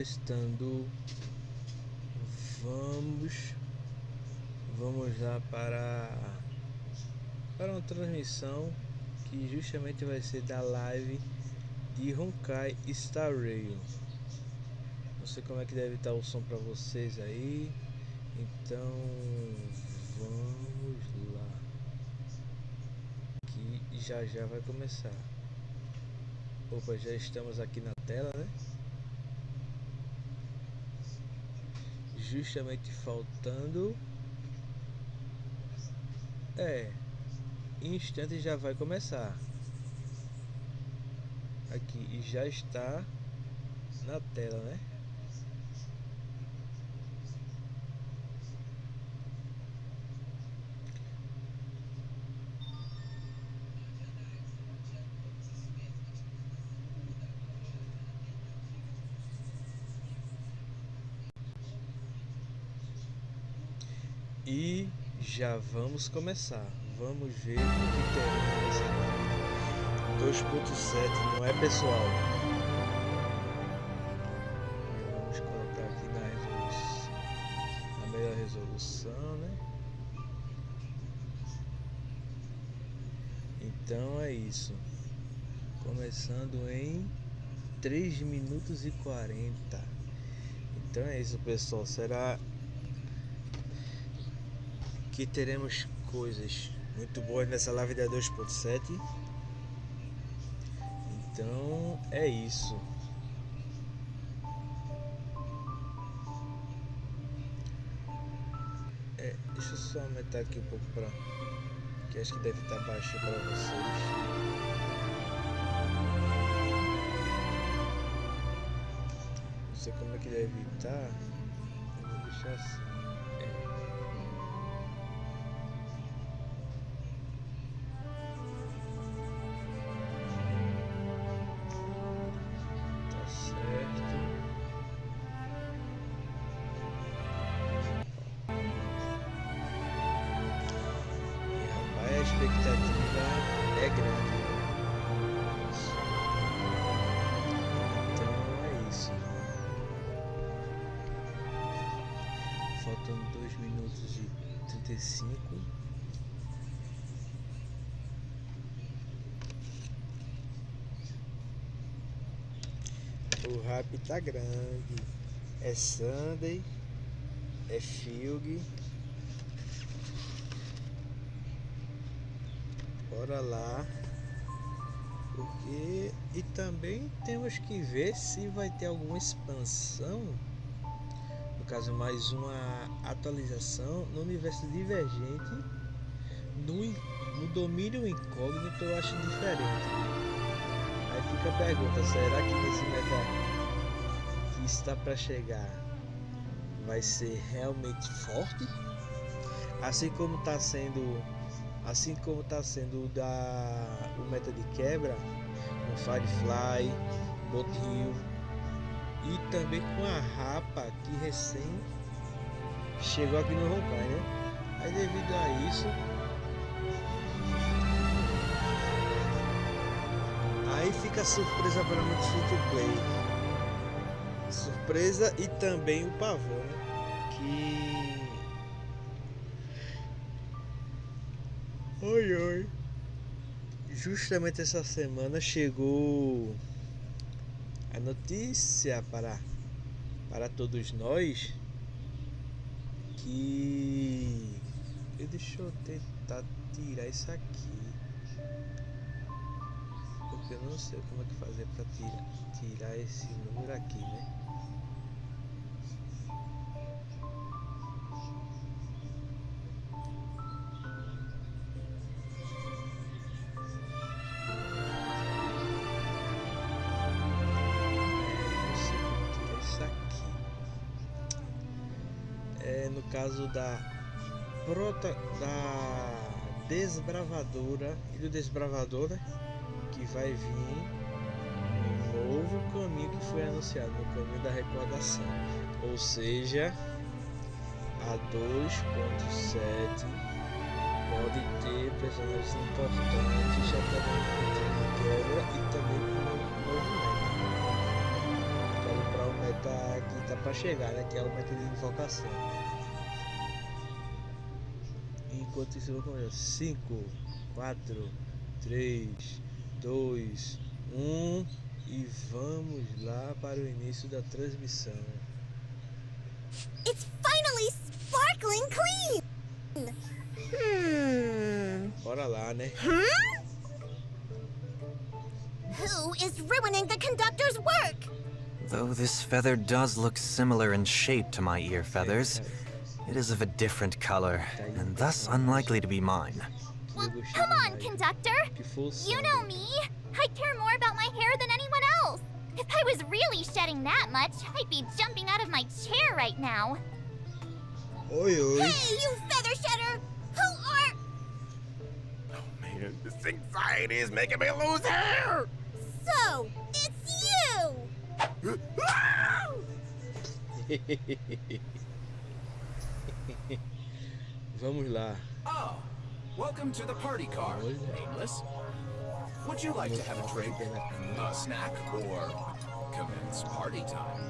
Testando. Vamos lá para uma transmissão que justamente vai ser da live de Honkai Star Rail. Não sei como é que deve estar o som para vocês aí, então vamos lá, que já vai começar. Opa, já estamos aqui na tela, né? Justamente faltando em instantes já vai começar aqui e já está na tela, né? E já vamos começar. Vamos ver o que teremos nessa live 2.7, não é, pessoal? Vamos colocar aqui na melhor resolução, né? Então é isso. Começando em 3 minutos e 40. Então é isso, pessoal. Será que teremos coisas muito boas nessa live da 2.7. Então é isso. Deixa eu só aumentar aqui um pouco para que acho que deve estar baixo para vocês. Não sei como é que deve estar. Eu vou deixar assim. A expectativa é grande. Então é isso. Faltando 2 minutos e 35. O rap tá grande. É Sunday. É Filg. Bora lá, porque e também temos que ver se vai ter alguma expansão, no caso mais uma atualização no universo divergente, no domínio incógnito. Eu acho diferente. Aí fica a pergunta, será que nesse meta que está para chegar vai ser realmente forte, assim como está sendo o meta de quebra com Firefly, Botil e também com a Rapa que recém chegou aqui no Honkai, né? Aí devido a isso, aí fica a surpresa para muitos free to play. Surpresa e também o pavor, né? Que oi. Justamente essa semana chegou a notícia para todos nós que deixa eu tentar tirar isso aqui, porque eu não sei como é que fazer para tirar esse número aqui, né? No caso da desbravadora e do desbravador, né, que vai vir um novo caminho que foi anunciado, no caminho da recordação, ou seja, a 2.7 pode ter personagens importantes já também com quebra e também com o novo meta. Para o tá pra chegar, né? Que é o método de invocação. Enquanto isso, eu vou começar. 5, 4, 3, 2, 1 e vamos lá para o início da transmissão. It's finally sparkling clean! Bora lá, né? Who is ruining the conductor's work? Though this feather does look similar in shape to my ear feathers, it is of a different color, and thus unlikely to be mine. Well, come on, conductor! You know me! I care more about my hair than anyone else! If I was really shedding that much, I'd be jumping out of my chair right now. Oi, oi. Hey, you feather shedder! Who are... Oh man, this anxiety is making me lose hair! So, it's you! Vamos lá. Oh, welcome to the party car, Nameless. Would you like to have a drink, a snack, or commence party time?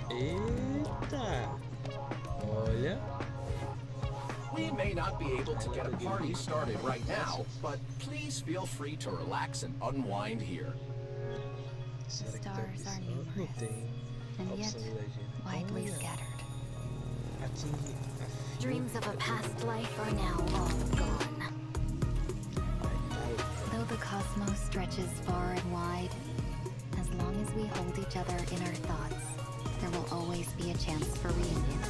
Eita! Olha. We may not be able to get a party started right now, but please feel free to relax and unwind here. Será que tem Stars opção? are Não numerous, tem and opção yet de legenda. widely Olha, scattered. atinge a Dreams of a past life are now all gone. Though the cosmos stretches far and wide, as long as we hold each other in our thoughts, there will always be a chance for reunion.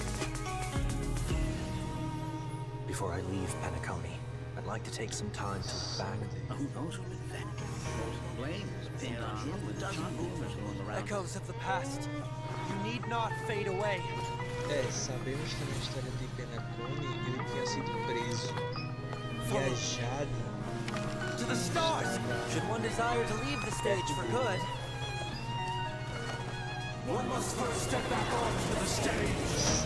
Before I leave Penacony, I'd like to take some time to look back. Who knows who invented it? Blame is pinned on him with a dozen rumors going around. Echoes of the past, you need not fade away. Sabemos que na história de Penacony ele tinha sido preso, viajado. To the stars! Should one desire to leave the stage for good, One must first step back onto the stage.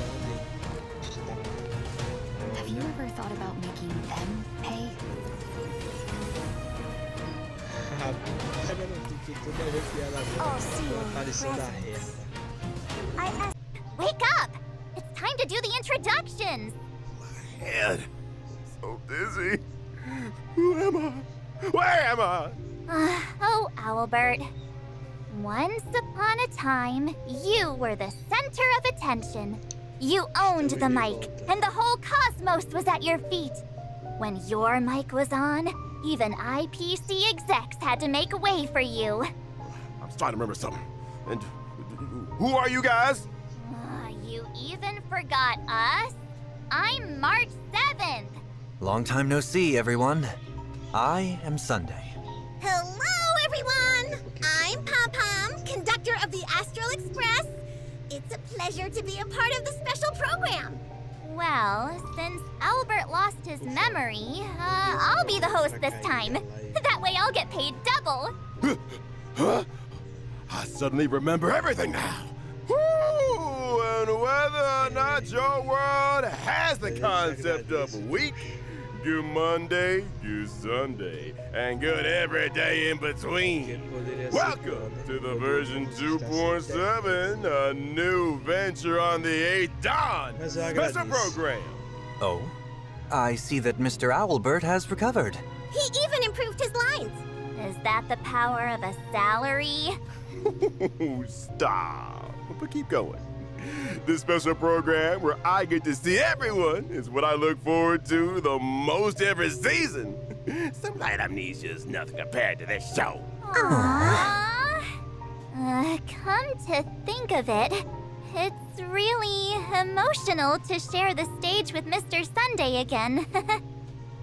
Have you ever thought about making them pay? Agora eu fiquei toda arrepiada agora com a aparição da reta. Wake up! It's time to do the introductions! Head. So dizzy. Who am I? Where am I? Oh, Owlbert. Once upon a time, you were the center of attention. You owned the mic, and the whole cosmos was at your feet. When your mic was on, even IPC execs had to make way for you. I'm starting to remember something. And who are you guys? You even forgot us? I'm March 7th. long time no see, everyone. I am Sunday. Hello, everyone! I'm Pom-Pom, conductor of the Astral Express. It's a pleasure to be a part of the special program. Well, since Albert lost his memory, I'll be the host this time. That way I'll get paid double. Huh? I suddenly remember everything now. Woo! And whether or not your world has the concept of a week, good Monday, good Sunday, and good every day in between. Welcome to the version 2.7, a new venture on the 8th Dawn special program. Oh? I see that Mr. Owlbert has recovered. He even improved his lines. Is that the power of a salary? Stop. But keep going. This special program where I get to see everyone is what I look forward to the most every season. Some light amnesia is nothing compared to this show. Aww. Come to think of it, it's really emotional to share the stage with Mr. Sunday again.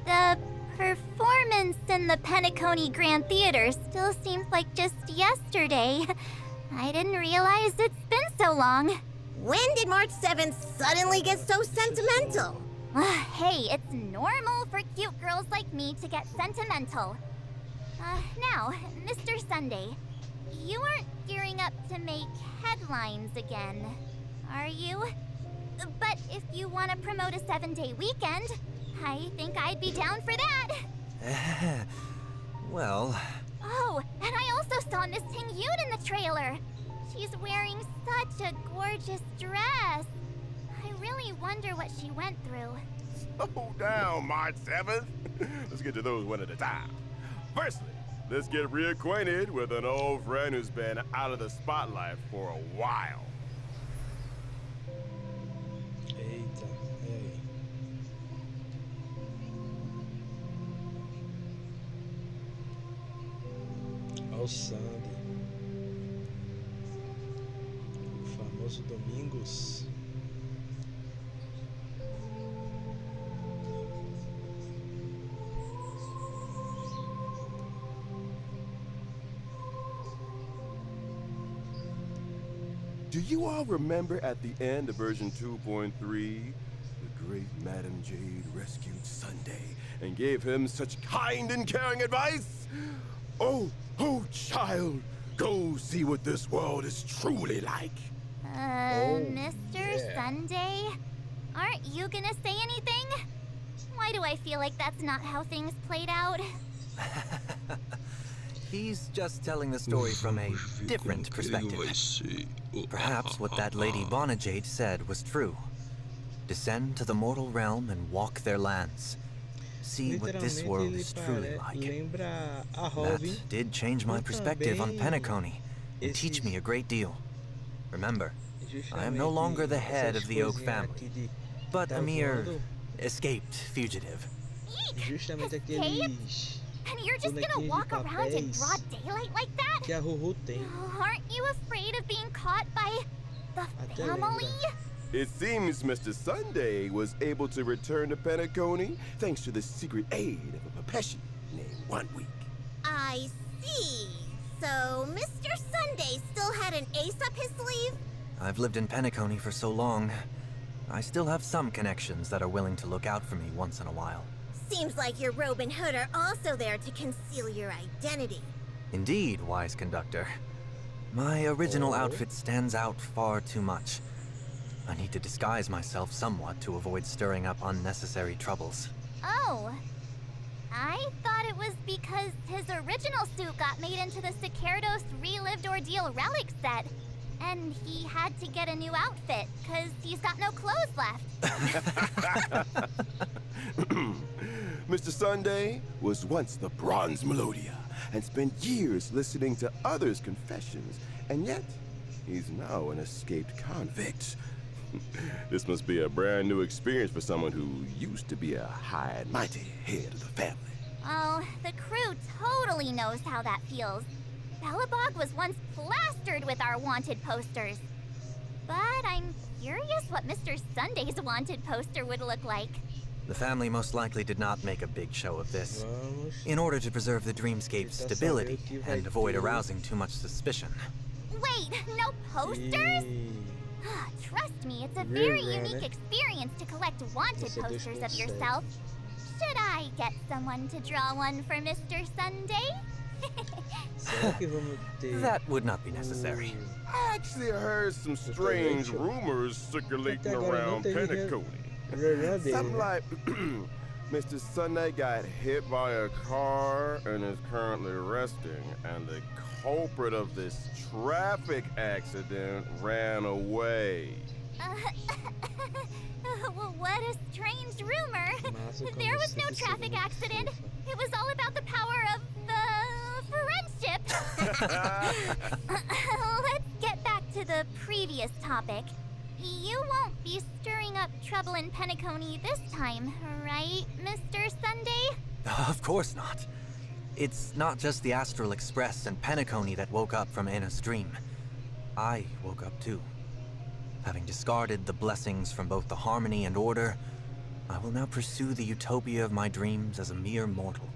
The performance in the Penacony Grand Theater still seems like just yesterday. I didn't realize it's been so long. When did March 7th suddenly get so sentimental? Hey, it's normal for cute girls like me to get sentimental. Now, Mr. Sunday, you aren't gearing up to make headlines again, are you? But if you want to promote a 7-day weekend, I think I'd be down for that. Well, Oh, and I also saw Miss Ting-Yoon in the trailer. She's wearing such a gorgeous dress. I really wonder what she went through. Slow down, March 7th. Let's get to those one at a time. Firstly, let's get reacquainted with an old friend who's been out of the spotlight for a while. Eita, e aí? Olha o Sandy. O famoso Domingos. Do you all remember at the end of version 2.3, the great Madam Jade rescued Sunday and gave him such kind and caring advice? Oh, child, go see what this world is truly like. Mr. Sunday? Aren't you gonna say anything? Why do I feel like that's not how things played out? He's just telling the story from a different perspective. Perhaps what that Lady Bonajade said was true. Descend to the mortal realm and walk their lands. See what this world is truly like. That did change my perspective on Penacony and teach me a great deal. Remember, I am no longer the head of the Oak family, but a mere escaped fugitive. Justamente Escape? aqueles And you're just gonna walk around in broad daylight like that? que a Ruru tem. Aren't you afraid of being caught by the Até family? lembra. It seems Mr. Sunday was able to return to Penacony thanks to the secret aid of a Pepeshi named One Week. I see. So, Mr. Sunday still had an ace up his sleeve? I've lived in Penacony for so long, I still have some connections that are willing to look out for me once in a while. Seems like your robe and hood are also there to conceal your identity. Indeed, wise conductor. My original outfit stands out far too much. I need to disguise myself somewhat to avoid stirring up unnecessary troubles. Oh. I thought it was because his original suit got made into the Sicardos Relived Ordeal relic set. And he had to get a new outfit, because he's got no clothes left. Mr. Sunday was once the Bronze Melodia and spent years listening to others' confessions, and yet he's now an escaped convict. This must be a brand new experience for someone who used to be a high and mighty head of the family. Oh, the crew totally knows how that feels. Bellabog was once plastered with our wanted posters. But I'm curious what Mr. Sunday's wanted poster would look like. The family most likely did not make a big show of this, Vamos. in order to preserve the dreamscape's stability and avoid arousing too much suspicion. Wait, no posters? E... Trust me, it's a very Rare, unique né? experience to collect wanted Esse é posters of 2.7. yourself. Should I get someone to draw one for Mr. Sunday? Será que vamos ter... That would not be necessary. Actually, I heard some strange rumors circulating Até agora não around teve Penacony. rerun dele, Something né? like Mr. Sunday got hit by a car and is currently resting, and the culprit of this traffic accident ran away. What a strange rumor. Massa como There was no sempre traffic muito accident. fofa. It was all about the power of the friendship. Let's get back to the previous topic. You won't be stirring up trouble in Penacony this time, right, Mr. Sunday? Of course not. It's not just the Astral Express and Penacony that woke up from Anna's dream. I woke up too. Having discarded the blessings from both the harmony and order, I will now pursue the utopia of my dreams as a mere mortal.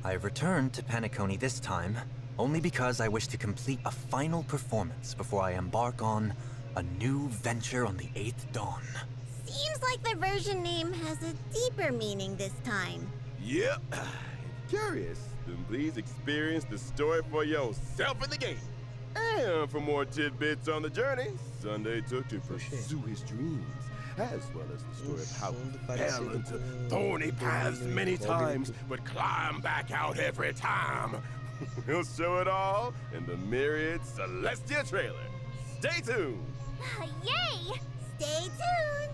I have returned to Penacony this time only because I wish to complete a final performance before I embark on a new venture on the 8th dawn. Seems like the version name has a deeper meaning this time. Yep. Curious? Then please experience the story for yourself in the game. And for more tidbits on the journey Sunday took to pursue his dreams, as well as the story of how he fell into thorny paths many times, but climbed back out every time. We'll show it all in the Myriad Celestia trailer. Stay tuned. Yay! Stay tuned.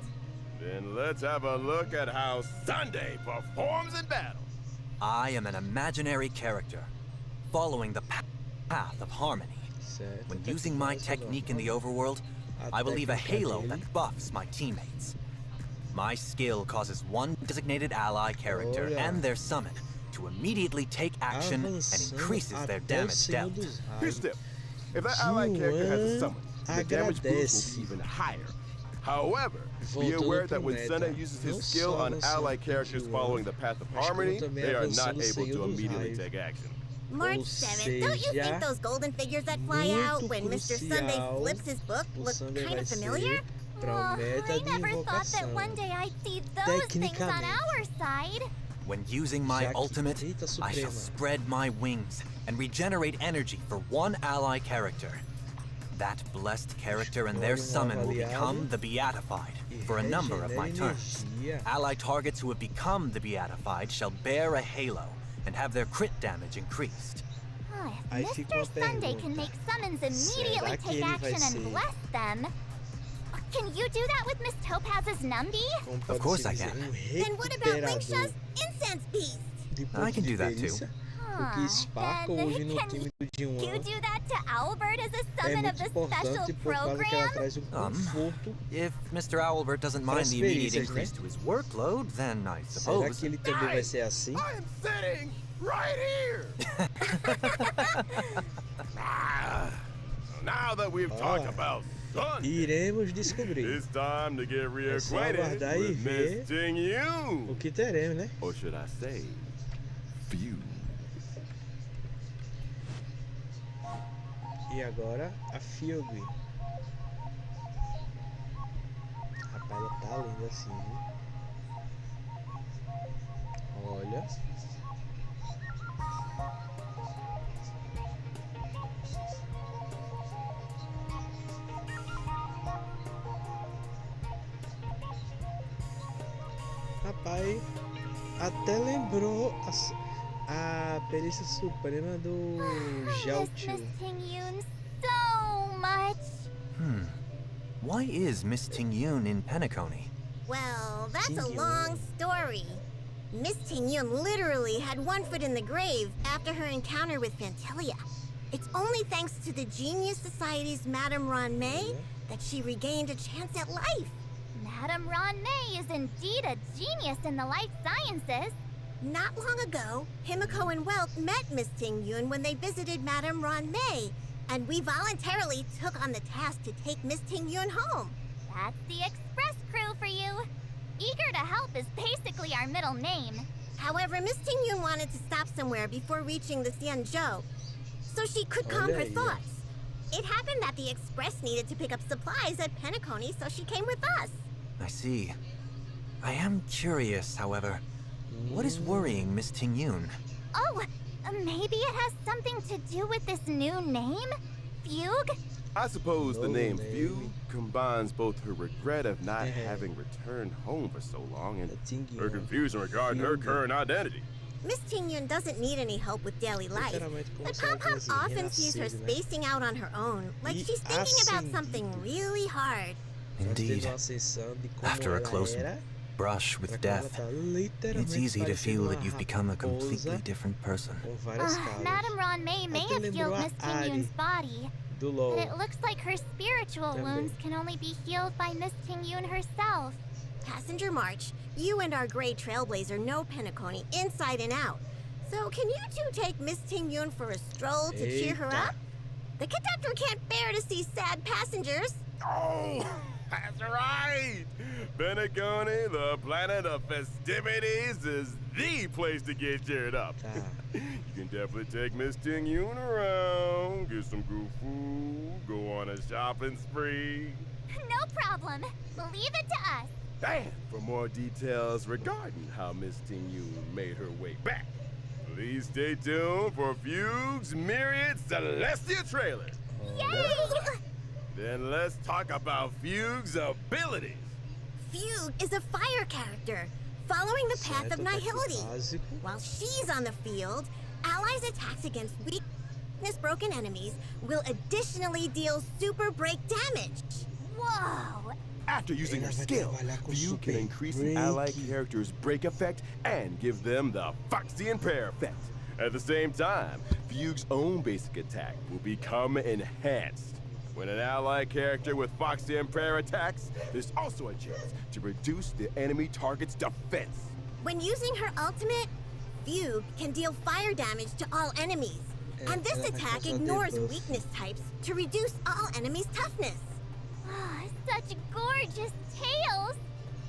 Then let's have a look at how Sunday performs in battle. I am an imaginary character, following the path of harmony. Certo. When using my technique in the overworld, I will leave a halo that buffs my teammates. My skill causes one designated ally character and their summon to immediately take action and increases their damage dealt. Here's the tip. If that ally character has a summon, the damage boost will be even higher. However, be aware that when Sunday uses his skill on ally characters following the path of harmony, they are not able to immediately take action. March 7th, don't you think those golden figures that fly out when Mr. Sunday flips his book look kind of familiar? I never thought that one day I'd see those things on our side. When using my ultimate, I shall spread my wings and regenerate energy for one ally character. That blessed character and their summon will become the Beatified for a number of my turns. Ally targets who have become the Beatified shall bear a halo and have their crit damage increased. If Mr. Sunday can make summons immediately take action and bless them, can you do that with Miss Topaz's Numby? Of course I can. Then what about Linksha's incense beast? I can do that too. Can you do that to Owlbird as a summon of the special program? If Mr. Owlbird doesn't mind the immediate increase to his workload, then I suppose. Será que ele também vai ser assim? I am sitting right here. Now that we've talked about Sunday, iremos descobrir. it's time to get É só reacquainted aguardar e with ver Miss Ting-Yun. o que teremos, né? Or should I say, few. E agora a Fiog. Rapaz, ela tá linda assim, viu? Olha. Rapaz, até lembrou a perícia suprema do Zhao Chu. So much. Why is Miss Ting-Yun in Penacony? Well, that's a long story. Miss Ting-Yun literally had one foot in the grave after her encounter with Fantelia. It's only thanks to the Genius Society's Madame Ron May that she regained a chance at life. Madame Ron May is indeed a genius in the life sciences. Not long ago, Himiko and Welt met Miss Ting-Yun when they visited Madame Ron May, and we voluntarily took on the task to take Miss Ting-Yun home. That's the express crew for you. Eager to help is basically our middle name. However, Miss Ting-Yun wanted to stop somewhere before reaching the Xianzhou, so she could calm her thoughts. It happened that the express needed to pick up supplies at Penacony, so she came with us. I see. I am curious, however. What is worrying Miss Ting-Yun? Oh, maybe it has something to do with this new name? Fugue? I suppose the name Few combines both her regret of not having returned home for so long and her confusion regarding her current identity. Miss Ting-Yun doesn't need any help with daily life, but Pop-Pop often sees her spacing out on her own, like she's thinking about something really hard. Indeed. After a close brush with death, it's easy to feel that you've become a completely different person. Madame Ron May have healed Miss Ting-Yun's body, but it looks like her spiritual wounds can only be healed by Miss Ting-Yun herself. Passenger March, you and our Grey Trailblazer know Penacony inside and out. So can you two take Miss Ting-Yun for a stroll to cheer her up? The conductor can't bear to see sad passengers. Oh, that's right! Penacony, the planet of festivities, is the place to get cheered up. You can definitely take Miss Ting-Yun around, get some good food, go on a shopping spree. No problem. Leave it to us. And for more details regarding how Miss Ting-Yun made her way back, please stay tuned for Fugue's Myriad Celestia trailer. Yay! Then let's talk about Fugue's abilities. Fugue is a fire character, following the path of nihility. While she's on the field, Allies' attacks against weakness-broken enemies will additionally deal super break damage. Whoa! After using her skill, Fugue can increase an allied character's break effect and give them the Foxy and Prayer effect. At the same time, Fugue's own basic attack will become enhanced. When an allied character with Foxy and Prayer attacks, there's also a chance to reduce the enemy target's defense. When using her ultimate, Fugue can deal fire damage to all enemies. And this attack ignores weakness types to reduce all enemies' toughness. Such gorgeous tails!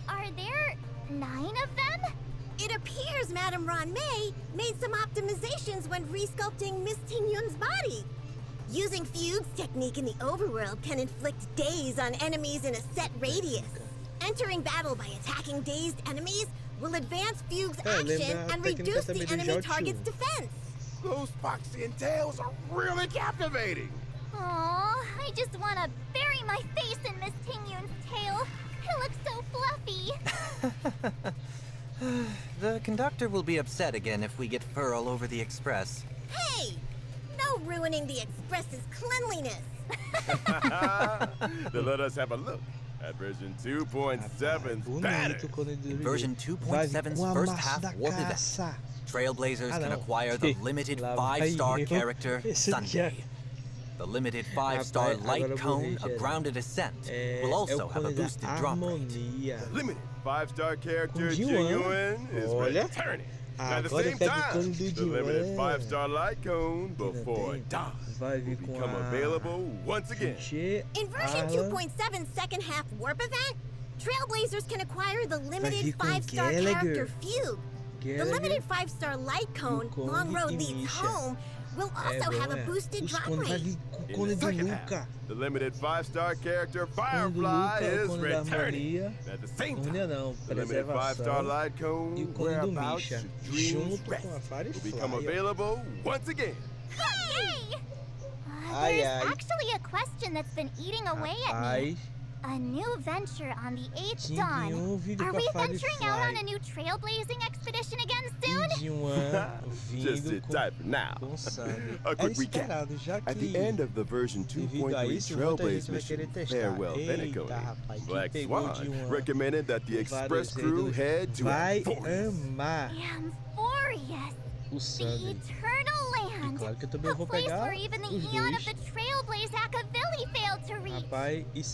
Are there 9 of them? It appears Madame Ron-Mei made some optimizations when resculpting Miss Ting-Yun's body. Using Fugue's technique in the overworld can inflict daze on enemies in a set radius. Entering battle by attacking dazed enemies will advance Fugue's action and reduce the enemy target's defense. Those Foxy and Tails are really captivating. Aw, I just want to bury my face in Miss Ting-Yun's tail. It looks so fluffy. The conductor will be upset again if we get fur all over the express. Hey! No ruining the express's cleanliness. Then let us have a look at version 2.7's banner. Version 2.7's first half warp event. Trailblazers can acquire the limited 5-star character Sunday. The limited 5-star light cone, a grounded ascent, will also have a boosted drop rate. The limited 5-star character Jing-Yuan is returning. At the same time, the limited 5-star light cone before dawn will become available once again. In version 2.7's second half warp event, Trailblazers can acquire the limited 5-star character Fugue. The limited 5-star light cone, Long Road Leads Home, will also have a boosted drop rate. In the second half, the limited 5-star character Firefly is returning. At the same time, the limited 5-star light cone Whereabouts Should Dreams Rest will become available once again. Yay! There's actually a question that's been eating away at me. A new venture on the 8th dawn. Are we venturing out on a new trailblazing expedition again soon? Just sit tight for now. A quick recap. At the end of the version 2.3 Trailblaze mission, Farewell Benacone, Black Swan recommended that the express crew head to Amphorius. Amphorius! The eternal land! A place where even the eon of the Trailblaze Akavilli failed to reach!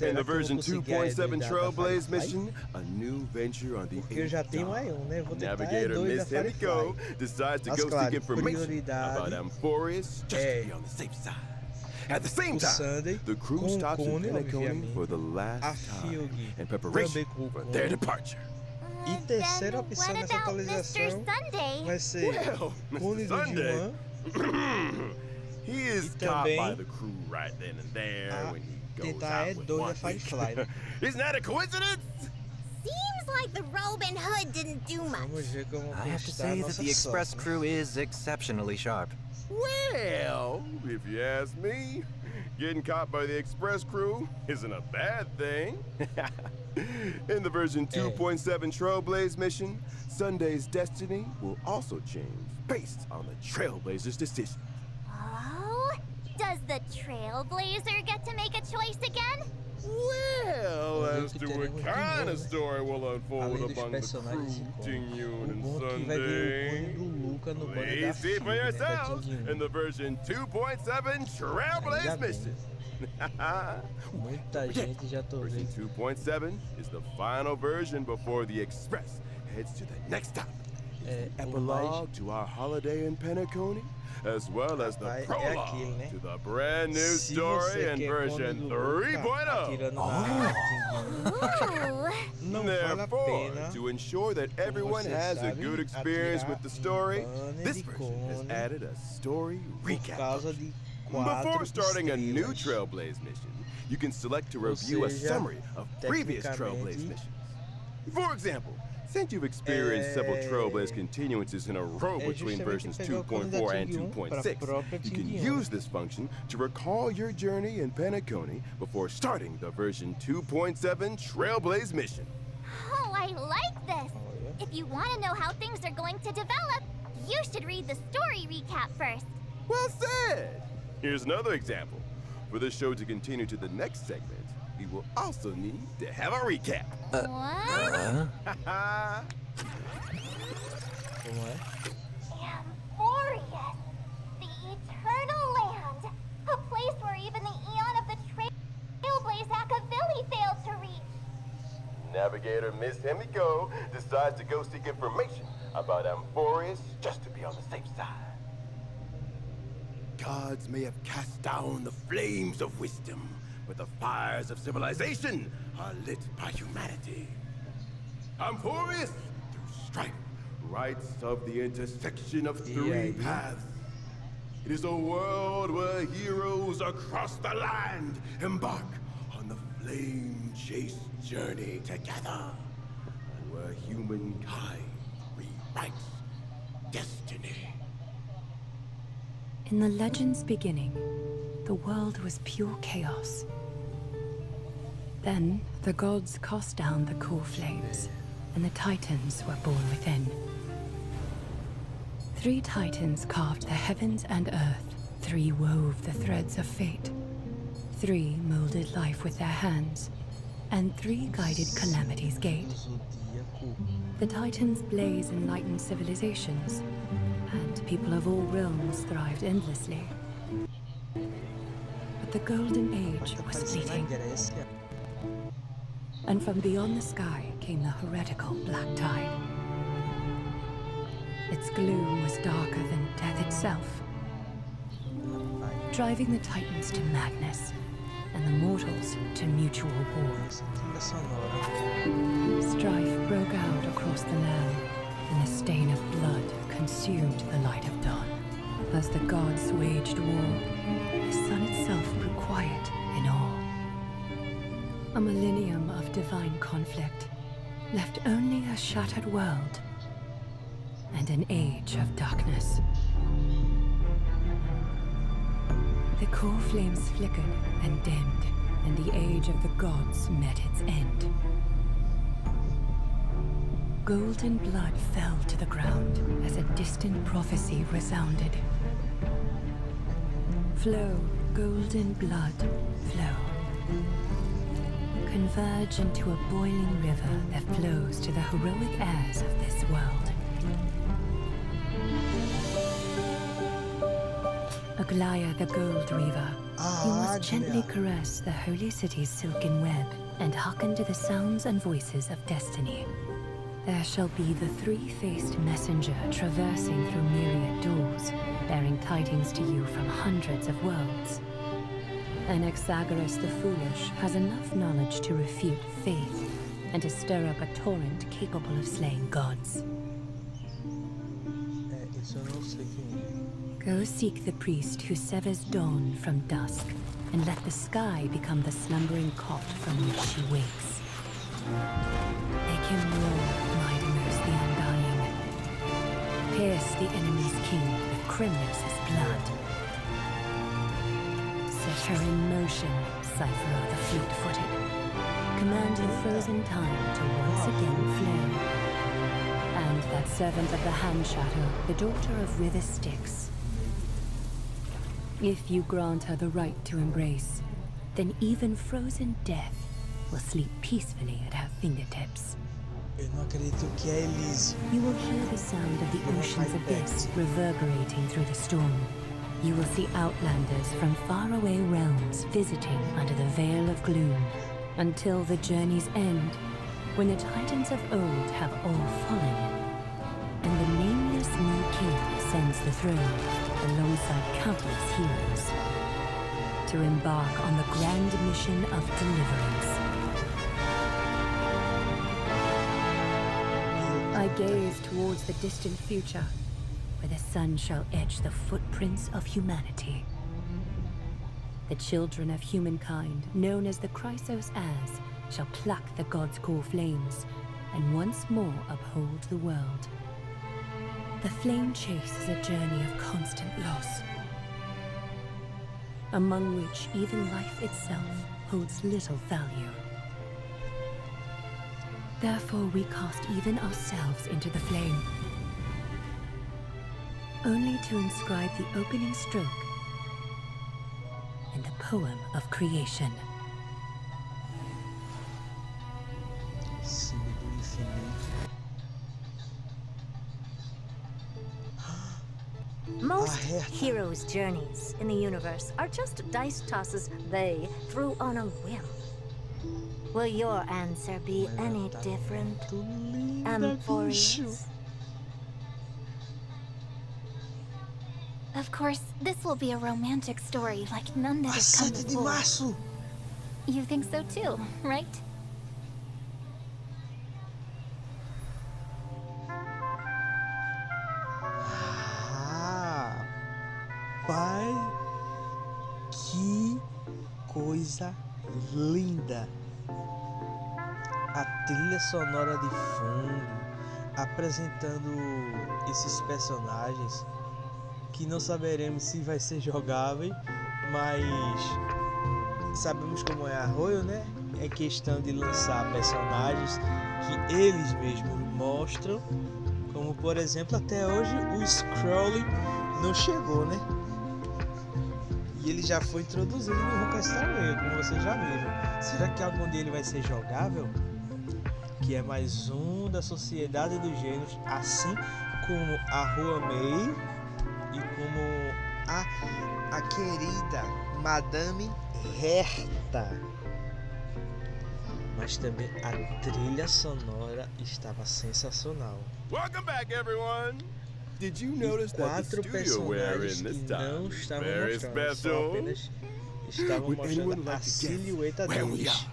In the version 2.7 Trailblaze mission, a new venture on the 8th dawn. Navigator Miss Himiko decides to go seek information about Amphorius just to be on the safe side. At the same time, the crew stops in Benacone for the last time in preparation for their departure. E terceira opção nessa atualização vai ser Cone do Juan. He is caught by the crew right then and there when he goes out with one. Firefly. Isn't that a coincidence? Seems like the Robin Hood didn't do much. I have to say that the express crew is exceptionally sharp. Well, if you ask me, getting caught by the express crew isn't a bad thing. In the version 2.7 Trailblaze mission, Sunday's destiny will also change based on the Trailblazer's decision. Oh? Does the Trailblazer get to make a choice again? Well, as to what kind of story will unfold among the crew, Jing-Yun and Sunday, please see for yourselves in the version 2.7 Trailblaze mission. Muita gente já tô Version vendo. 2.7 is the final version before the Express heads to the next stop. Epilogue to our holiday in Penacony, as well as the prologue to the brand new story in version 3.0. Therefore, to ensure that everyone has a good experience with the story, this version has added a story recap. Before starting a new Trailblaze mission, you can select to review a summary of previous Trailblaze missions. For example, since you've experienced several Trailblaze continuances in a row between versions 2.4 and 2.6, you can use this function to recall your journey in Penacony before starting the version 2.7 Trailblaze mission. Oh, I like this! If you want to know how things are going to develop, You should read the story recap first. Well said! Here's another example. For the show to continue to the next segment, we will also need to have a recap. What? Amphorius, the eternal land. A place where even the Eon of the Trailblaze Akavili failed to reach. Navigator Miss Himiko decides to go seek information about Amphorius just to be on the safe side. Gods may have cast down the flames of wisdom, but the fires of civilization are lit by humanity. Amphorius, through strife, writes of the intersection of three paths. It is a world where heroes across the land embark on the flame-chased journey together, and where humankind rewrites destiny. In the legend's beginning, the world was pure chaos. Then, the gods cast down the core flames, and the Titans were born within. 3 Titans carved the heavens and earth, 3 wove the threads of fate, 3 molded life with their hands, and 3 guided calamity's gate. The Titans' blaze enlightened civilizations, and people of all realms thrived endlessly. But the Golden Age was fleeting. And from beyond the sky came the heretical Black Tide. Its gloom was darker than death itself, driving the Titans to madness and the mortals to mutual war. Strife broke out across the land, and the stain of blood consumed the light of dawn. As the gods waged war, the sun itself grew quiet in awe. A millennium of divine conflict left only a shattered world and an age of darkness. The core flames flickered and dimmed, and the age of the gods met its end. Golden blood fell to the ground as a distant prophecy resounded. Flow, golden blood, flow. Converge into a boiling river that flows to the heroic heirs of this world. Aglaya the Gold Reaver, you must gently caress the holy city's silken web and hearken to the sounds and voices of destiny. There shall be the 3-faced messenger traversing through myriad doors, bearing tidings to you from hundreds of worlds. Anaxagoras the Foolish has enough knowledge to refute faith and to stir up a torrent capable of slaying gods. Go seek the priest who severs dawn from dusk, and let the sky become the slumbering cot from which she wakes. Make him roar, Mightiness the Undying. Pierce the enemy's king with Crimnos' blood. Set her in motion, Cypher the fleet-footed. Command the frozen time to once again flow. And that servant of the Hand Shadow, the daughter of River Styx. If you grant her the right to embrace, then even frozen death will sleep peacefully at her fingertips. You will hear the sound of the ocean's abyss reverberating through the storm. You will see outlanders from faraway realms visiting under the veil of gloom, until the journey's end, when the Titans of old have all fallen, and the nameless new king ascends the throne alongside countless heroes, to embark on the grand mission of deliverance. I gaze towards the distant future, where the sun shall etch the footprints of humanity. The children of humankind, known as the Chrysos heirs, shall pluck the gods' core flames, and once more uphold the world. The flame chase is a journey of constant loss, among which even life itself holds little value. Therefore we cast even ourselves into the flame, only to inscribe the opening stroke in the poem of creation. Símbolo do infinito. Most heroes' journeys in the universe are just dice tosses they threw on a whim. Will your answer be any different, Amphorius? Of course, this will be a romantic story like none that has come before. You think so too, right? Pai, que coisa linda! A trilha sonora de fundo apresentando esses personagens que não saberemos se vai ser jogável, mas sabemos como é a Royal, né? É questão de lançar personagens que eles mesmos mostram, como por exemplo até hoje o Scrolling não chegou, né? E ele já foi introduzido no Honkai Star Rail, como vocês já viram. Será que algum dia ele vai ser jogável? Que é mais um da Sociedade dos Gênios, assim como a Rua May e como a querida Madame Herta. Mas também a trilha sonora estava sensacional. Welcome back, everyone. Did you notice that the studio we're in this time is very special? Estavam mostrando a silhueta deles.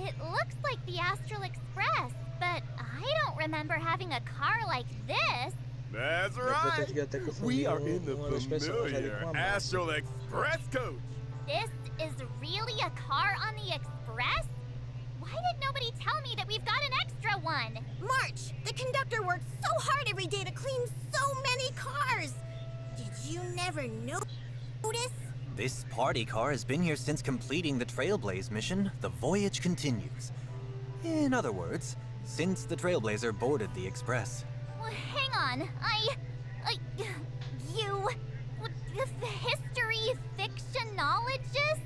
It looks like the Astral Express, but I don't remember having a car like this. That's right. We are in the familiar Astral Express coach. This is really a car on the Express? Why did nobody tell me that we've got an extra one? March, the conductor works so hard every day to clean so many cars. Did you never notice? This party car has been here since completing the Trailblaze mission. The voyage continues. In other words, since the Trailblazer boarded the Express. Well, hang on, you, the history fictionologist?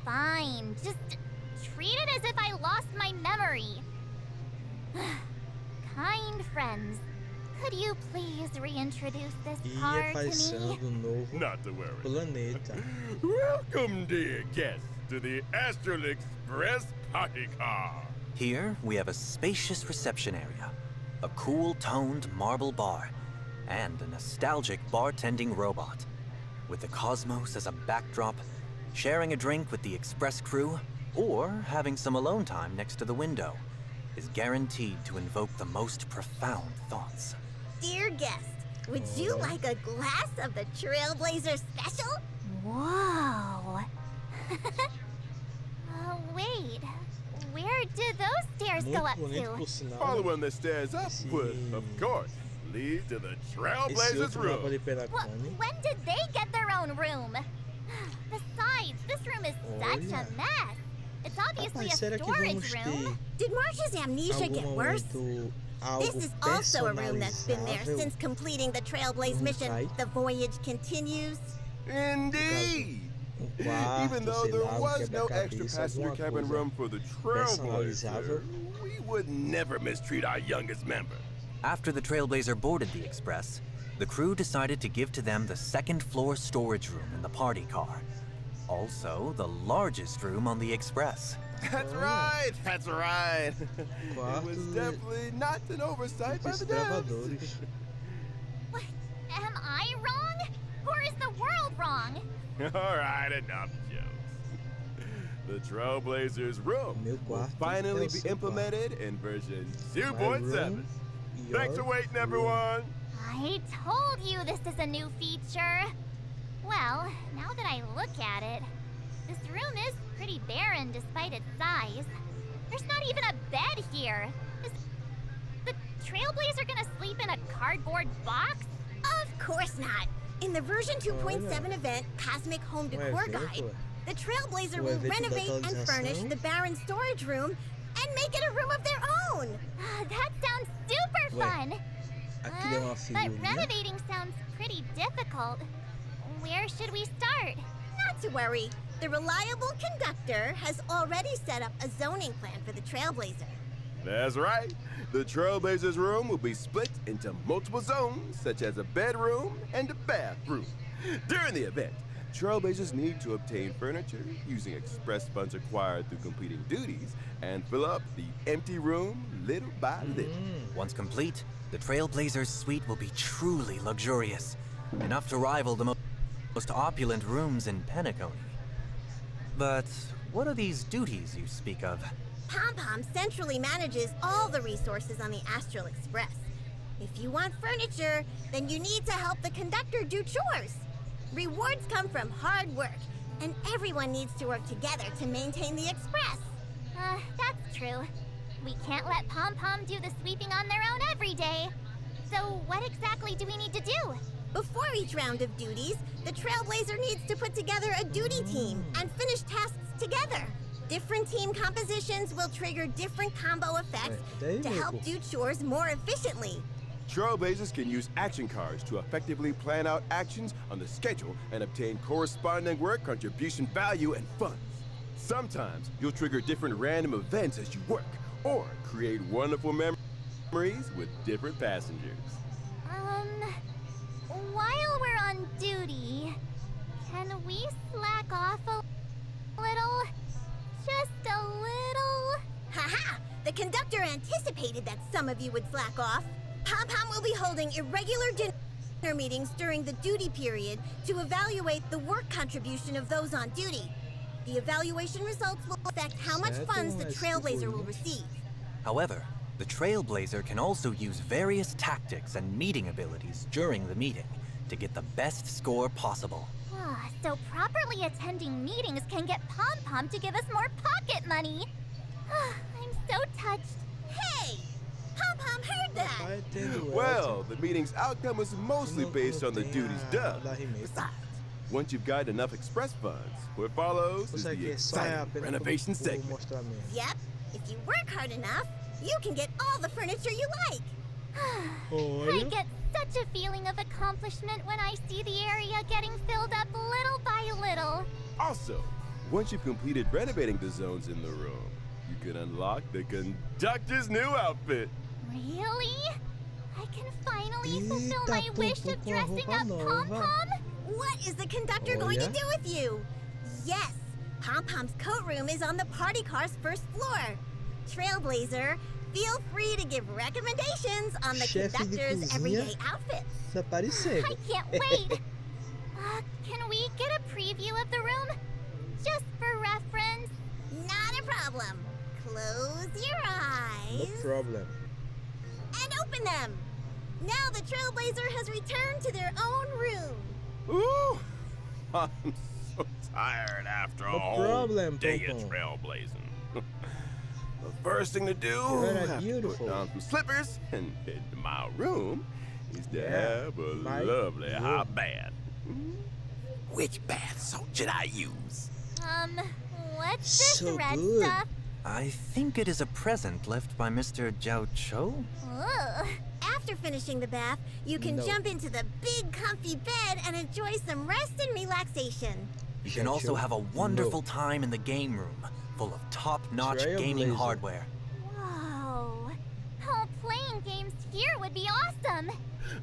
Fine. Just treat it as if I lost my memory. Kind friends, could you please reintroduce this car to me? Not to worry. Planeta. Welcome, dear guests, to the Astral Express party car. Here, we have a spacious reception area, a cool-toned marble bar, and a nostalgic bartending robot. With the cosmos as a backdrop, sharing a drink with the Express crew, or having some alone time next to the window, is guaranteed to invoke the most profound thoughts. Dear guest, would you like a glass of the Trailblazer Special? Whoa. Wait, where do those stairs go up to? Following the stairs upward, of course, lead to the Trailblazer's room. When did they get their own room? Besides, this room is such a mess. It's obviously a storage room. Did March's amnesia get worse? This is also a room that's been there since completing the Trailblaze mission. The voyage continues. Indeed! Even though there was no extra passenger cabin room for the Trailblazer, we would never mistreat our youngest member. After the Trailblazer boarded the Express, the crew decided to give to them the second-floor storage room in the party car. Also, the largest room on the Express. That's right! It was definitely not an oversight by the devs. What? Am I wrong? Or is the world wrong? Alright, enough jokes. The Trailblazer's room will finally be implemented in version 2.7. Thanks for waiting, everyone! I told you this is a new feature. Well, now that I look at it, this room is pretty barren despite its size. There's not even a bed here. Is the Trailblazer gonna sleep in a cardboard box? Of course not. In the version 2.7 event, Cosmic Home Decor Guide, the Trailblazer will renovate and furnish the barren storage room and make it a room of their own. That sounds super fun. Aqui é uma But figurinha. renovating sounds pretty difficult. Where should we start? Not to worry. The reliable conductor has already set up a zoning plan for the Trailblazer. That's right. The Trailblazer's room will be split into multiple zones, such as a bedroom and a bathroom. During the event, Trailblazers need to obtain furniture using express funds acquired through completing duties and fill up the empty room little by little. Once complete, the Trailblazer's suite will be truly luxurious, enough to rival the most opulent rooms in Penacony. But what are these duties you speak of? Pom-Pom centrally manages all the resources on the Astral Express. If you want furniture, then you need to help the conductor do chores. Rewards come from hard work, and everyone needs to work together to maintain the express. That's true. We can't let Pom-Pom do the sweeping on their own every day. So what exactly do we need to do? Before each round of duties, the Trailblazer needs to put together a duty team and finish tasks together. Different team compositions will trigger different combo effects to help do chores more efficiently. Trailblazers can use action cards to effectively plan out actions on the schedule and obtain corresponding work contribution value and funds. Sometimes you'll trigger different random events as you work, or create wonderful memories with different passengers. While we're on duty, can we slack off a little? Just a little? Haha! The conductor anticipated that some of you would slack off. Pom-Pom will be holding irregular dinner meetings during the duty period to evaluate the work contribution of those on duty. The evaluation results will affect how much funds the Trailblazer will receive. However, the Trailblazer can also use various tactics and meeting abilities during the meeting to get the best score possible. So properly attending meetings can get Pom-Pom to give us more pocket money. I'm so touched. Hey! Pom-Pom heard that! Well, the meeting's outcome was mostly based on the duties done. Besides, once you've got enough express funds, what follows is the exciting renovation segment. Yep. If you work hard enough, you can get all the furniture you like. I get such a feeling of accomplishment when I see the area getting filled up little by little. Also, once you've completed renovating the zones in the room, you can unlock the conductor's new outfit. Really? I can finally fulfill my wish of dressing up Pom-Pom? What is the conductor going to do with you? Yes, Pom-Pom's coat room is on the party car's first floor. Trailblazer, feel free to give recommendations on the conductor's everyday outfits. I can't wait. Can we get a preview of the room? Just for reference? Not a problem. Close your eyes. No problem. And open them. Now the Trailblazer has returned to their own room. Ooh, I'm so tired after a whole day of trailblazing. The first thing to do after put on some slippers and head to my room is to have a lovely hot bath. Which bath salt should I use? What's this red stuff? I think it is a present left by Mr. Jiao Cho. After finishing the bath, you can jump into the big comfy bed and enjoy some rest and relaxation. You can also have a wonderful time in the game room, full of top-notch gaming hardware. Whoa. Oh, playing games here would be awesome.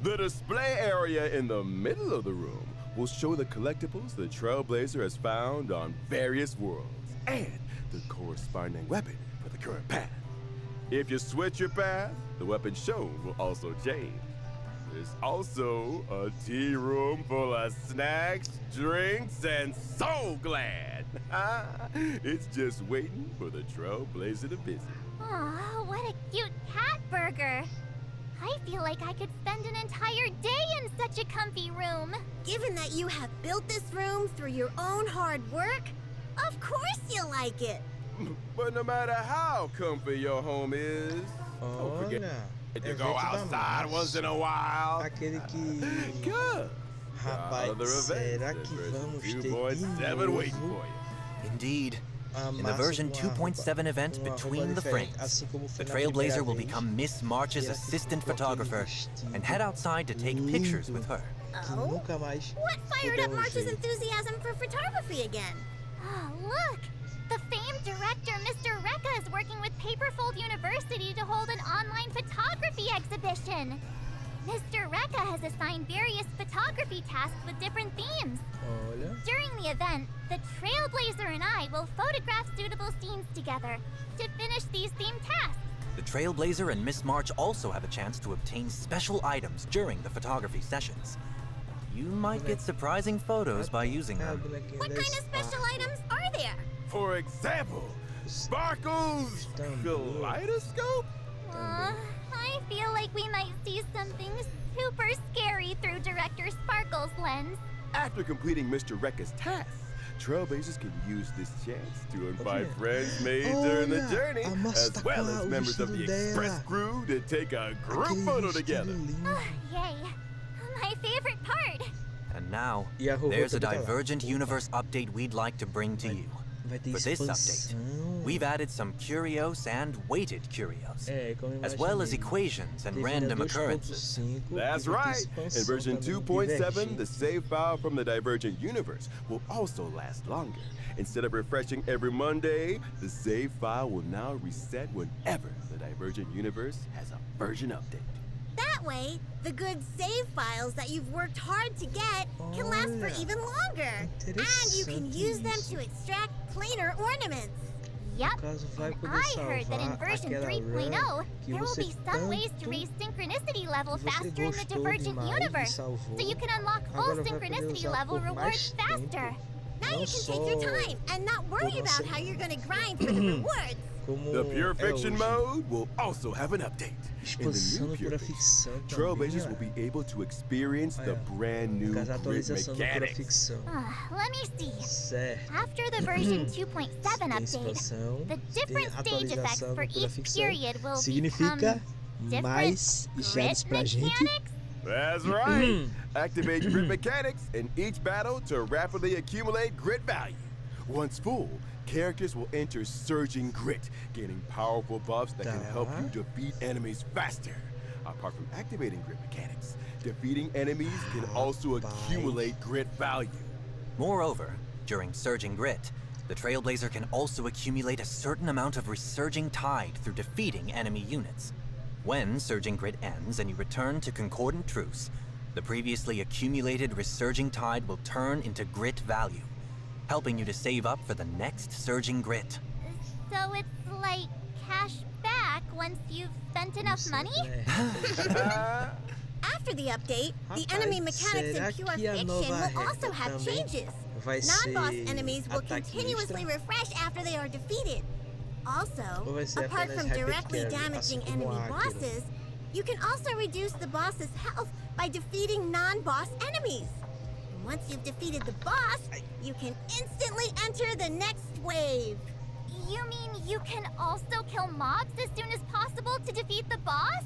The display area in the middle of the room will show the collectibles the Trailblazer has found on various worlds and the corresponding weapon for the current path. If you switch your path, the weapon shown will also change. There's also a tea room full of snacks, drinks, and so glad. It's just waiting for the Trailblazer to visit. Oh, what a cute cat burger. I feel like I could spend an entire day in such a comfy room. Given that you have built this room through your own hard work, of course you'll like it. But no matter how comfy your home is, don't forget to go outside once in a while. Good. Rapaz, será que vamos ter 2.7 waiting for you. Indeed. In the version 2.7 event Between the Frames, the Trailblazer will become Miss March's assistant photographer and head outside to take pictures with her. Oh? What fired up March's enthusiasm for photography again? Oh, look! The famed director Mr. Rekka is working with Paperfold University to hold an online photography exhibition. Mr. Rekka has assigned various photography tasks with different themes. During the event, the Trailblazer and I will photograph suitable scenes together to finish these themed tasks. The Trailblazer and Miss March also have a chance to obtain special items during the photography sessions. You might get surprising photos by using them. What kind of special items are there? For example, Sparkle's kaleidoscope? I feel like we might see something super scary through Director Sparkle's lens. After completing Mr. Rekka's tasks, Trailblazers can use this chance to invite friends made during the journey, as well as members of the express crew to take a group photo together. Yay. My favorite part. And now, there's a Divergent Universe update we'd like to bring to you. For this update, we've added some curios and weighted curios, as well as equations and random occurrences. That's right! In version 2.7, the save file from the Divergent Universe will also last longer. Instead of refreshing every Monday, the save file will now reset whenever the Divergent Universe has a version update. That way, the good save files that you've worked hard to get can last for even longer. And you can use them to extract planar ornaments. Yep. I heard that in version 3.0, there will be some ways to raise synchronicity level faster in the Divergent Universe, so you can unlock full synchronicity level rewards faster. Now you can take your time and not worry about how you're going to grind for the rewards. The Pure Fiction mode will also have an update. In the new Pure Fiction, Trailblazers will be able to experience the brand new grid mechanics. Let me see. After the version 2.7 update, the different stage effects for each period will become different grid mechanics? That's right! Activate grid mechanics in each battle to rapidly accumulate grit value. Once full, characters will enter Surging Grit, gaining powerful buffs that can help you defeat enemies faster. Apart from activating grit mechanics, defeating enemies can also accumulate grit value. Moreover, during Surging Grit, the Trailblazer can also accumulate a certain amount of Resurging Tide through defeating enemy units. When Surging Grit ends and you return to Concordant Truce, the previously accumulated Resurging Tide will turn into grit value, helping you to save up for the next Surging Grit. So it's like cash back once you've spent enough money? After the update, the enemy mechanics in Pure Fiction will also have changes. Non-boss enemies will continuously refresh after they are defeated. Also, apart from directly damaging enemy bosses, you can also reduce the boss's health by defeating non-boss enemies. Once you've defeated the boss, you can instantly enter the next wave. You mean you can also kill mobs as soon as possible to defeat the boss?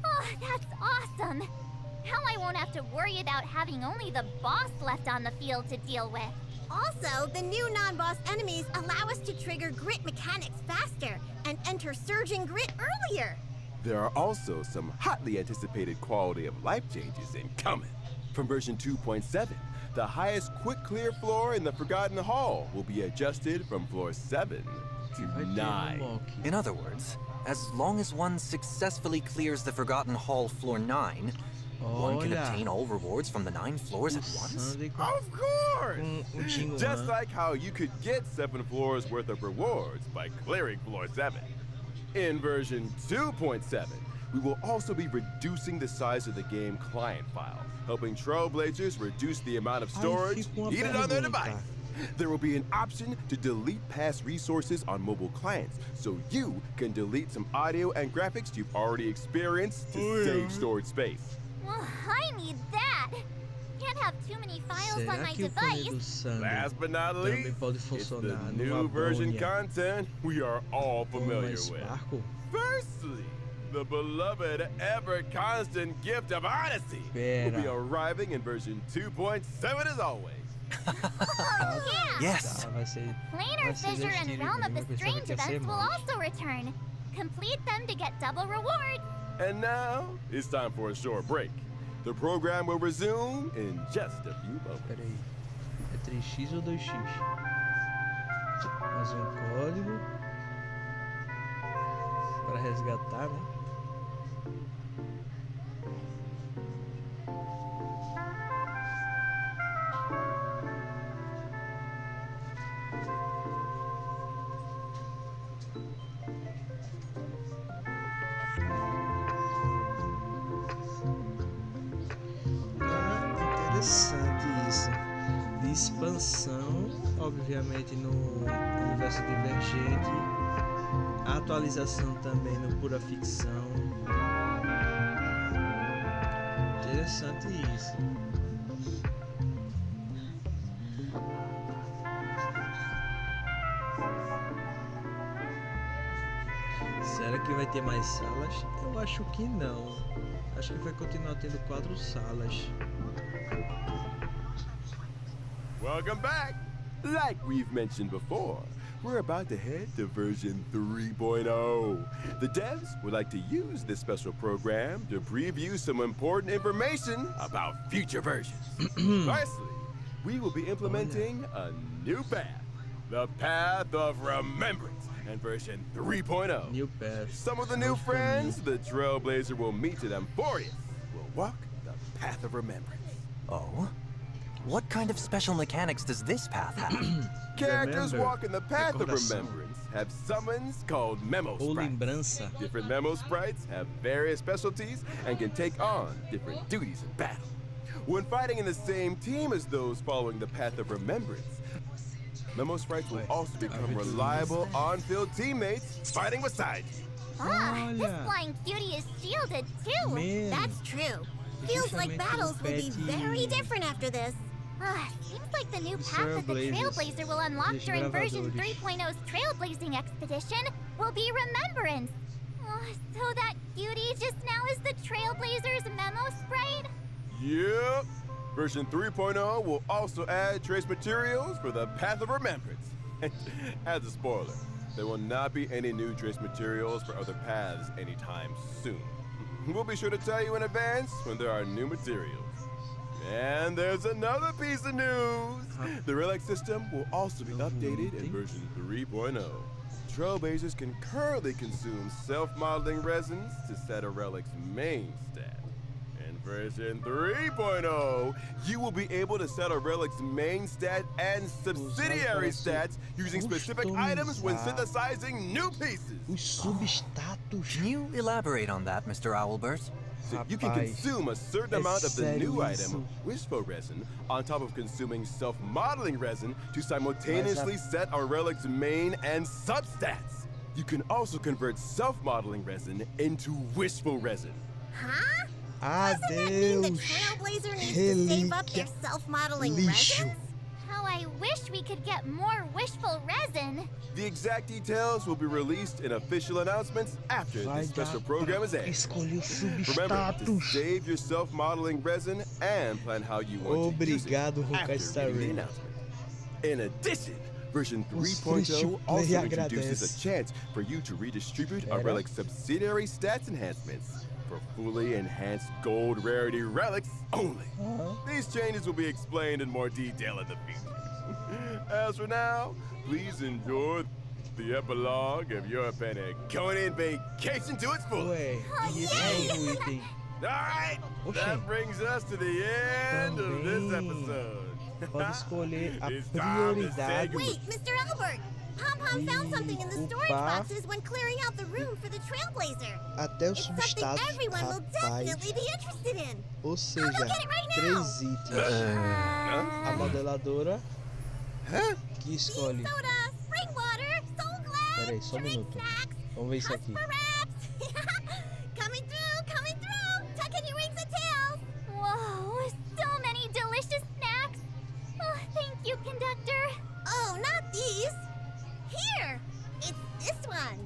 Oh, that's awesome. Now I won't have to worry about having only the boss left on the field to deal with. Also, the new non-boss enemies allow us to trigger grit mechanics faster and enter Surging Grit earlier. There are also some hotly anticipated quality of life changes incoming. From version 2.7, the highest quick clear floor in the Forgotten Hall will be adjusted from floor 7 to 9. In other words, as long as one successfully clears the Forgotten Hall floor 9, one can obtain all rewards from the 9 floors at once? Of course! Just like how you could get 7 floors worth of rewards by clearing floor 7. In version 2.7, we will also be reducing the size of the game client file, helping Trailblazers reduce the amount of storage needed on their device. There will be an option to delete past resources on mobile clients, so you can delete some audio and graphics you've already experienced to save storage space. Well, I need that. Can't have too many files on my device. Last but not least, it's the new version content we are all familiar with. Firstly, the beloved ever-constant gift of honesty will be arriving in version 2.7 as always. Oh, yeah. Yes, vai ser. Planar Fissure and Realm of the Strange events will also return. Complete them to get double rewards. And now, it's time for a short break. The program will resume in just a few moments. Peraí, é 3x ou 2x? Mais código para resgatar, né? Interessante isso. De expansão, obviamente no universo divergente, atualização também no pura ficção. Interessante isso. Será que vai ter mais salas? Eu acho que não. Acho que vai continuar tendo 4 salas. Welcome back! Like we've mentioned before, we're about to head to version 3.0. The devs would like to use this special program to preview some important information about future versions. Firstly, we will be implementing a new path, the Path of Remembrance, and version 3.0. New path. Some of the new friends the Trailblazer will meet at Emporius will walk the Path of Remembrance. Oh? What kind of special mechanics does this path have? Characters walking the Path of Remembrance have summons called Memo Sprites. Different Memo Sprites have various specialties and can take on different duties in battle. When fighting in the same team as those following the Path of Remembrance, Memo Sprites will also become reliable on-field teammates fighting beside you. Ah, this flying cutie is shielded too. Man. That's true. Feels like battles will be very different after this. Ah, seems like the new path that the Trailblazer will unlock during version 3.0's Trailblazing Expedition will be Remembrance. So that cutie just now is the Trailblazer's Memo Sprite? Yep. Version 3.0 will also add trace materials for the Path of Remembrance. As a spoiler, there will not be any new trace materials for other paths anytime soon. We'll be sure to tell you in advance when there are new materials. And there's another piece of news! The relic system will also be updated in version 3.0. Trailblazers can currently consume self-modeling resins to set a relic's main stat. In version 3.0, you will be able to set a relic's main stat and subsidiary stats using specific items when synthesizing new pieces. Can you elaborate on that, Mr. Owlbert? So you can consume a certain amount of the new item, Wishful Resin, on top of consuming self-modeling resin to simultaneously set a relic's main and substats. You can also convert self-modeling resin into Wishful Resin. Huh? Doesn't that mean the Trailblazer needs to save up their self-modeling resins? How I wish we could get more Wishful Resin. The exact details will be released in official announcements after this special program is aired. Remember to save your self-modeling resin and plan how you want to use it after reading the announcement. In addition, version 3.0 also introduces a chance for you to redistribute a relic's subsidiary stats enhancements for fully enhanced gold rarity relics only. These changes will be explained in more detail in the future. As for now, please enjoy the epilogue of your Pentagonia vacation to its fullest. Alright, that brings us to the end of this episode. Pode escolher a prioridade. Wait, Mr. Albert! Pom-Pom found something in the storage boxes when clearing out the room for the Trailblazer. Até o It's substrato, something everyone will rapaz. definitely be interested in. Ou seja, I'll go get it right now. 3 itens. A modeladora que escolhe. Soda, spring water, soul glass, Peraí, só minuto. Vamos ver isso aqui. Coming through! Tuck in your rings and tails! Whoa, so many delicious snacks. Oh, thank you, conductor. Oh, not these. Here, it's this one.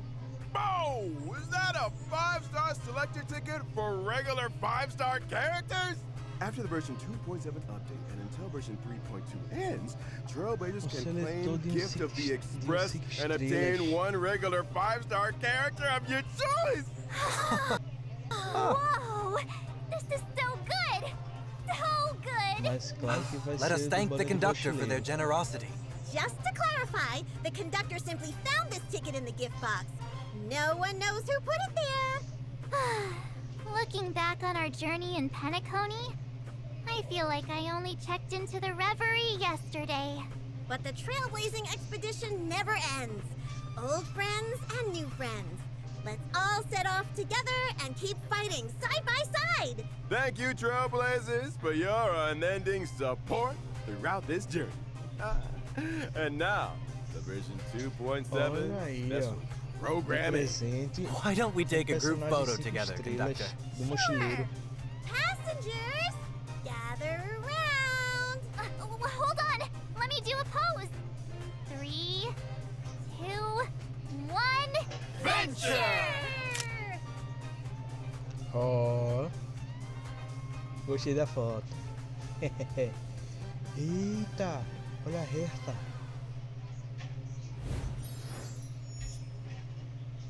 Oh, is that a 5-star selector ticket for regular 5-star characters? After the version 2.7 update and until version 3.2 ends, Trailblazers can claim Gift of the Express and obtain one regular 5-star character of your choice! Whoa! This is so good! So good! Let us thank the conductor for their generosity. Just to clarify, the conductor simply found this ticket in the gift box. No one knows who put it there. Looking back on our journey in Penacony, I feel like I only checked into the Reverie yesterday. But the trailblazing expedition never ends. Old friends and new friends. Let's all set off together and keep fighting side by side. Thank you, Trailblazers, for your unending support throughout this journey. And now, the version 2.7 special programming. Why don't we take a group photo together, conductor? Passengers, gather around. Hold on. Let me do a pose. 3, 2, 1. Venture! Oh, gostei da foto. Eita, olha a reta.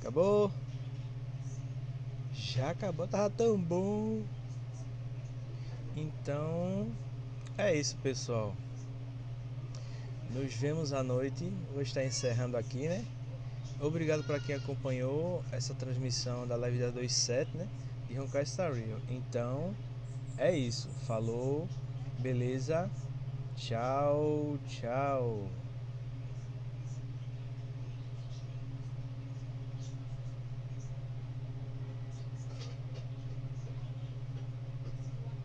Acabou? Já acabou, tava tão bom. Então, é isso, pessoal. Nos vemos à noite. Vou estar encerrando aqui, né? Obrigado para quem acompanhou essa transmissão da live da 2.7, né? De Honkai Star Rail. Então, é isso. Falou. Beleza. Tchau, tchau.